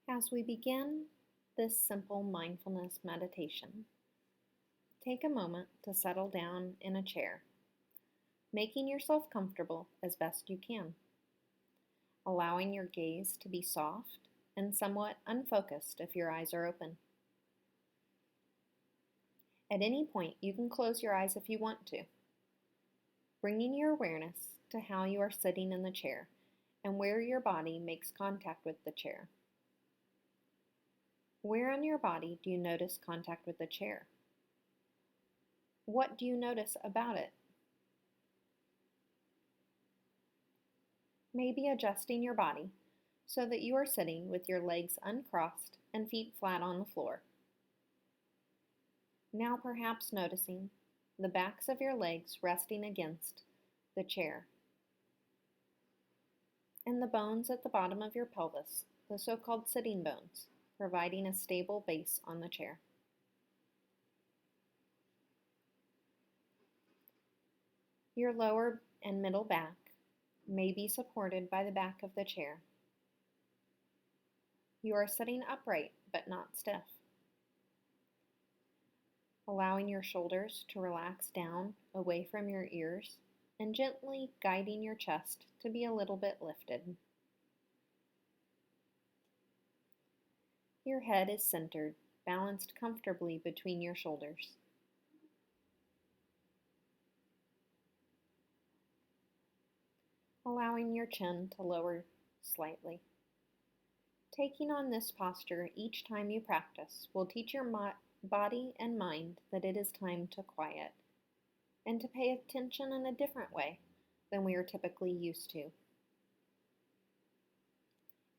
As we begin this simple mindfulness meditation, take a moment to settle down in a chair, making yourself comfortable as best you can, allowing your gaze to be soft and somewhat unfocused if your eyes are open. At any point, you can close your eyes if you want to, bringing your awareness to how you are sitting in the chair and where your body makes contact with the chair. Where on your body do you notice contact with the chair? What do you notice about it? Maybe adjusting your body so that you are sitting with your legs uncrossed and feet flat on the floor. Now perhaps noticing the backs of your legs resting against the chair and the bones at the bottom of your pelvis, the so-called sitting bones, providing a stable base on the chair. Your lower and middle back may be supported by the back of the chair. You are sitting upright but not stiff, allowing your shoulders to relax down away from your ears and gently guiding your chest to be a little bit lifted. Your head is centered, balanced comfortably between your shoulders. Allowing your chin to lower slightly. Taking on this posture each time you practice will teach your body and mind that it is time to quiet and to pay attention in a different way than we are typically used to.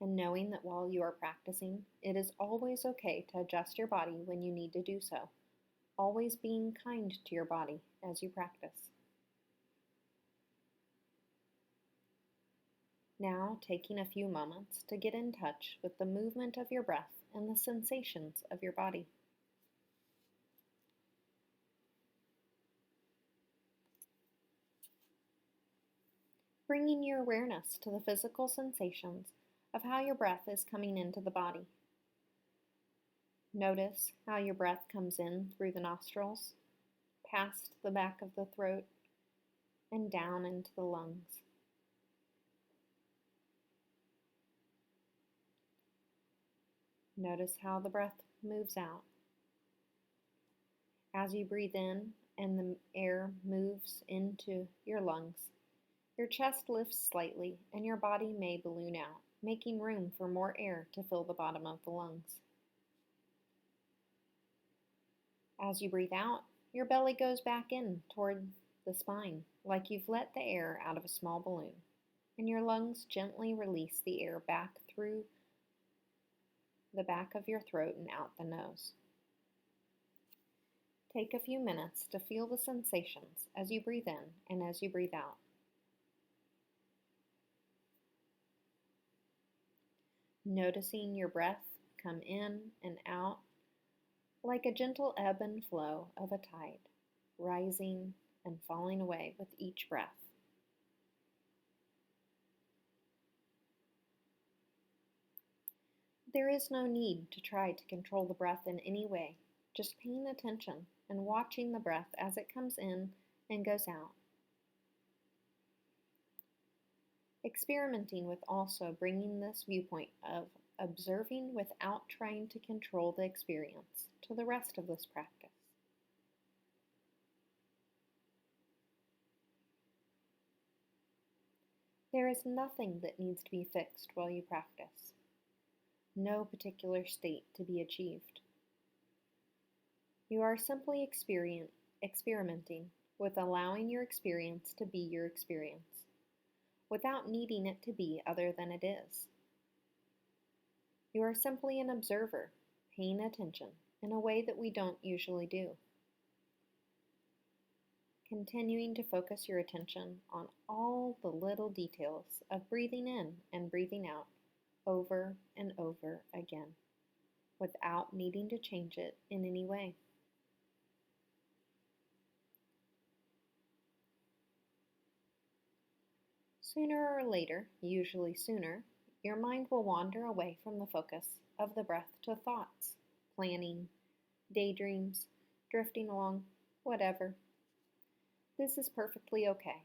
And knowing that while you are practicing, it is always okay to adjust your body when you need to do so, always being kind to your body as you practice. Now, taking a few moments to get in touch with the movement of your breath and the sensations of your body. Bringing your awareness to the physical sensations of how your breath is coming into the body. Notice how your breath comes in through the nostrils, past the back of the throat, and down into the lungs. Notice how the breath moves out. As you breathe in and the air moves into your lungs, your chest lifts slightly and your body may balloon out, making room for more air to fill the bottom of the lungs. As you breathe out, your belly goes back in toward the spine, like you've let the air out of a small balloon, and your lungs gently release the air back through the back of your throat and out the nose. Take a few minutes to feel the sensations as you breathe in and as you breathe out. Noticing your breath come in and out like a gentle ebb and flow of a tide, rising and falling away with each breath. There is no need to try to control the breath in any way, just paying attention and watching the breath as it comes in and goes out. Experimenting with also bringing this viewpoint of observing without trying to control the experience to the rest of this practice. There is nothing that needs to be fixed while you practice. No particular state to be achieved. You are simply experimenting with allowing your experience to be your experience, without needing it to be other than it is. You are simply an observer, paying attention in a way that we don't usually do. Continuing to focus your attention on all the little details of breathing in and breathing out over and over again, without needing to change it in any way. Sooner or later, usually sooner, your mind will wander away from the focus of the breath to thoughts, planning, daydreams, drifting along, whatever. This is perfectly okay.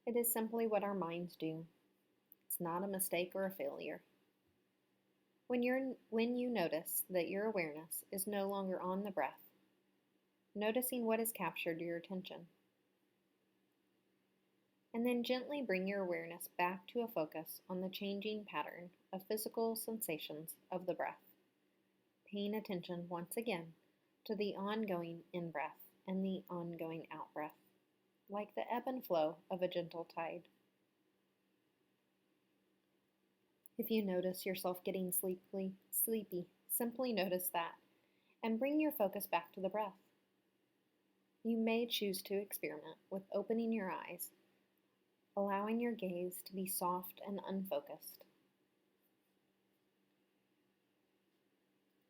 It is simply what our minds do. It's not a mistake or a failure. When you notice that your awareness is no longer on the breath, noticing what has captured your attention, and then gently bring your awareness back to a focus on the changing pattern of physical sensations of the breath, paying attention once again to the ongoing in-breath and the ongoing out-breath, like the ebb and flow of a gentle tide. If you notice yourself getting sleepy, simply notice that and bring your focus back to the breath. You may choose to experiment with opening your eyes, allowing your gaze to be soft and unfocused.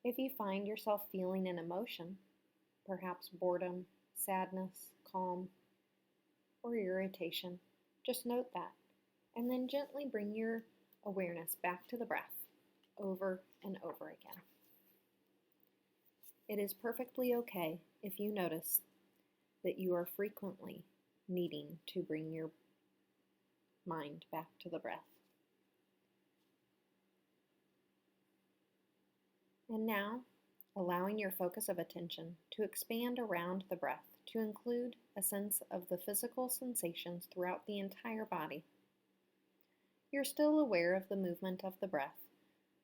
If you find yourself feeling an emotion, perhaps boredom, sadness, calm, or irritation, just note that, and then gently bring your awareness back to the breath over and over again. It is perfectly okay if you notice that you are frequently needing to bring your mind back to the breath. And now, allowing your focus of attention to expand around the breath to include a sense of the physical sensations throughout the entire body. You're still aware of the movement of the breath,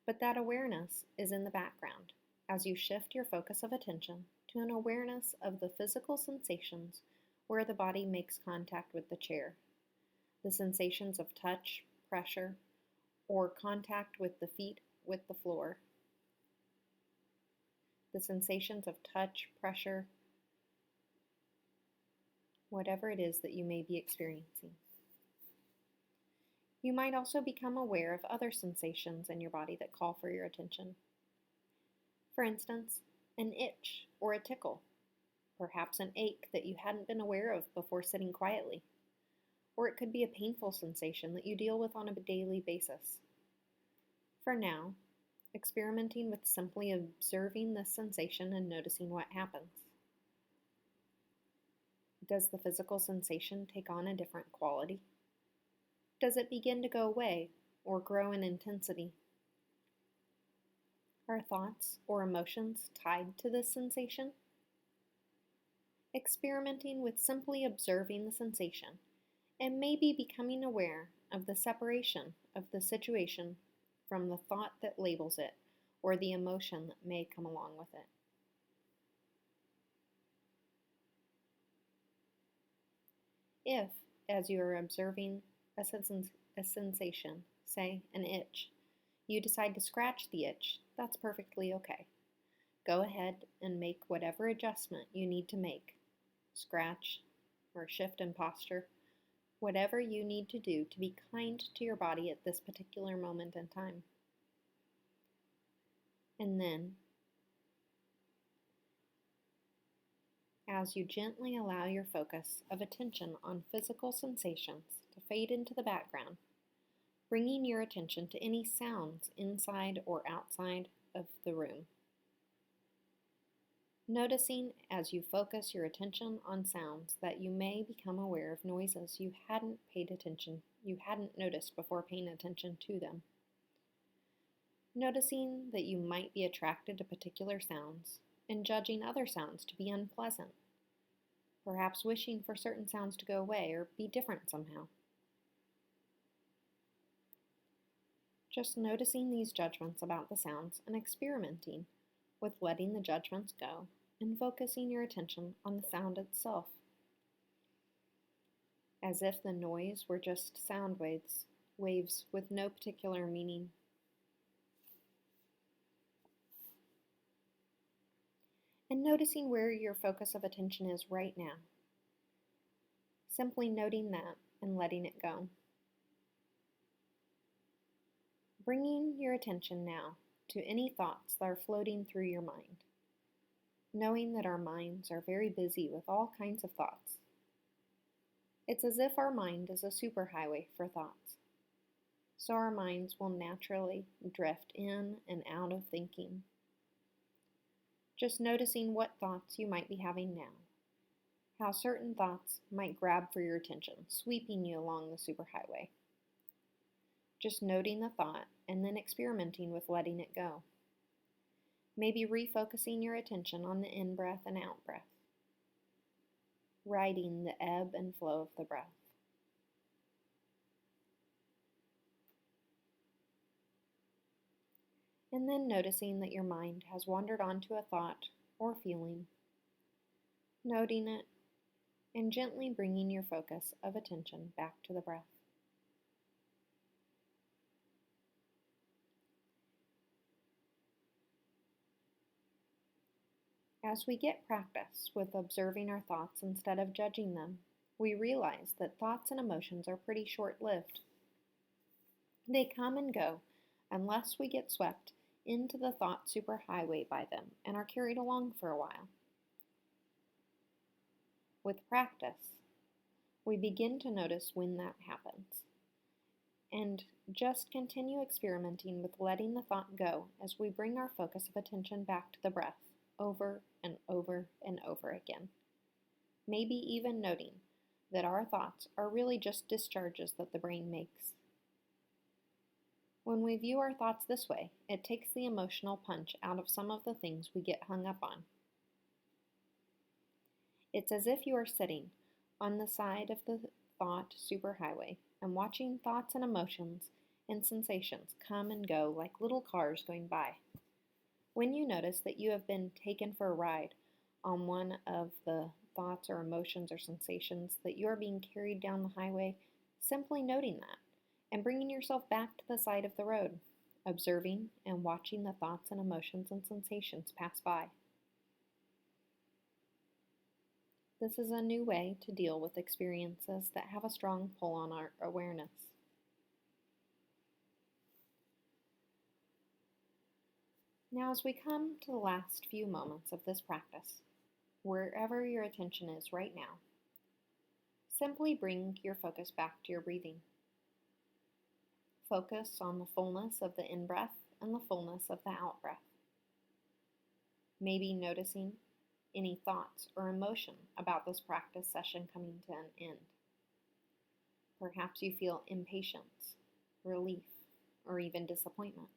but that awareness is in the background as you shift your focus of attention to an awareness of the physical sensations where the body makes contact with the chair, the sensations of touch, pressure, or contact with the feet with the floor, the sensations of touch, pressure, whatever it is that you may be experiencing. You might also become aware of other sensations in your body that call for your attention. For instance, an itch or a tickle, perhaps an ache that you hadn't been aware of before sitting quietly, or it could be a painful sensation that you deal with on a daily basis. For now, experimenting with simply observing this sensation and noticing what happens. Does the physical sensation take on a different quality? Does it begin to go away or grow in intensity? Are thoughts or emotions tied to this sensation? Experimenting with simply observing the sensation and maybe becoming aware of the separation of the situation from the thought that labels it or the emotion that may come along with it. If, as you are observing a sensation, say an itch, you decide to scratch the itch, that's perfectly okay. Go ahead and make whatever adjustment you need to make. Scratch or shift in posture, whatever you need to do to be kind to your body at this particular moment in time. And then, as you gently allow your focus of attention on physical sensations to fade into the background, bringing your attention to any sounds inside or outside of the room. Noticing as you focus your attention on sounds that you may become aware of noises you hadn't noticed before paying attention to them. Noticing that you might be attracted to particular sounds and judging other sounds to be unpleasant, perhaps wishing for certain sounds to go away or be different somehow. Just noticing these judgments about the sounds and experimenting with letting the judgments go and focusing your attention on the sound itself, as if the noise were just sound waves with no particular meaning. And noticing where your focus of attention is right now. Simply noting that and letting it go. Bringing your attention now to any thoughts that are floating through your mind, knowing that our minds are very busy with all kinds of thoughts. It's as if our mind is a superhighway for thoughts. so our minds will naturally drift in and out of thinking. Just noticing what thoughts you might be having now, how certain thoughts might grab for your attention, sweeping you along the superhighway. Just noting the thought and then experimenting with letting it go. Maybe refocusing your attention on the in-breath and out-breath, riding the ebb and flow of the breath. And then noticing that your mind has wandered onto a thought or feeling, noting it, and gently bringing your focus of attention back to the breath. As we get practice with observing our thoughts instead of judging them, we realize that thoughts and emotions are pretty short-lived. They come and go unless we get swept into the thought superhighway by them and are carried along for a while. With practice, we begin to notice when that happens, and just continue experimenting with letting the thought go as we bring our focus of attention back to the breath over and over and over again. Maybe even noting that our thoughts are really just discharges that the brain makes. When we view our thoughts this way, it takes the emotional punch out of some of the things we get hung up on. It's as if you are sitting on the side of the thought superhighway and watching thoughts and emotions and sensations come and go like little cars going by. When you notice that you have been taken for a ride on one of the thoughts or emotions or sensations, that you are being carried down the highway, simply noting that and bringing yourself back to the side of the road, observing and watching the thoughts and emotions and sensations pass by. This is a new way to deal with experiences that have a strong pull on our awareness. Now, as we come to the last few moments of this practice, wherever your attention is right now, simply bring your focus back to your breathing. Focus on the fullness of the in-breath and the fullness of the out-breath. Maybe noticing any thoughts or emotion about this practice session coming to an end. Perhaps you feel impatience, relief, or even disappointment.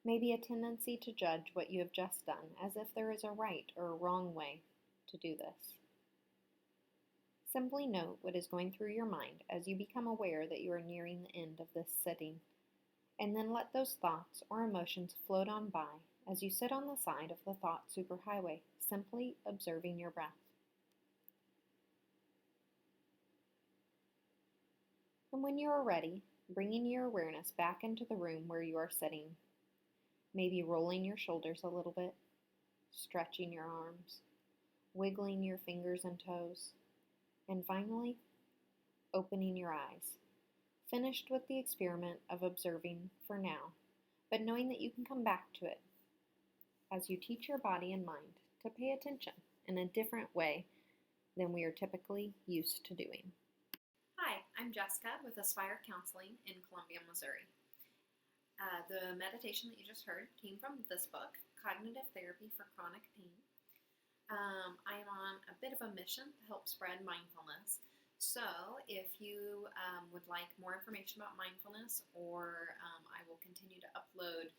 Maybe a tendency to judge what you have just done as if there is a right or a wrong way to do this. Simply note what is going through your mind as you become aware that you are nearing the end of this sitting, and then let those thoughts or emotions float on by as you sit on the side of the thought superhighway, simply observing your breath. And when you are ready, bringing your awareness back into the room where you are sitting, maybe rolling your shoulders a little bit, stretching your arms, wiggling your fingers and toes, and finally, opening your eyes, finished with the experiment of observing for now, but knowing that you can come back to it as you teach your body and mind to pay attention in a different way than we are typically used to doing. Hi, I'm Jessica with Aspire Counseling in Columbia, Missouri. The meditation that you just heard came from this book, Cognitive Therapy for Chronic Pain. I am on a bit of a mission to help spread mindfulness. So if you would like more information about mindfulness, or I will continue to upload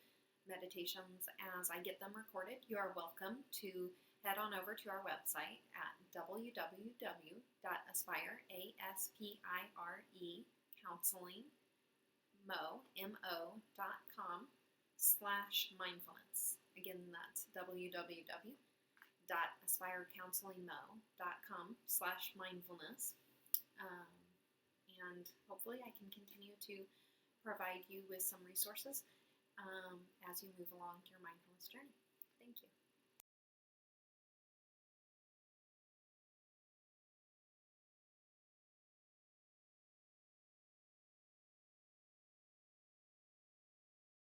meditations as I get them recorded, you are welcome to head on over to our website at www.aspirecounselingmo.com/mindfulness. Again, that's www.aspirecounselingmo.com/mindfulness. And hopefully I can continue to provide you with some resources as you move along your mindfulness journey. Thank you.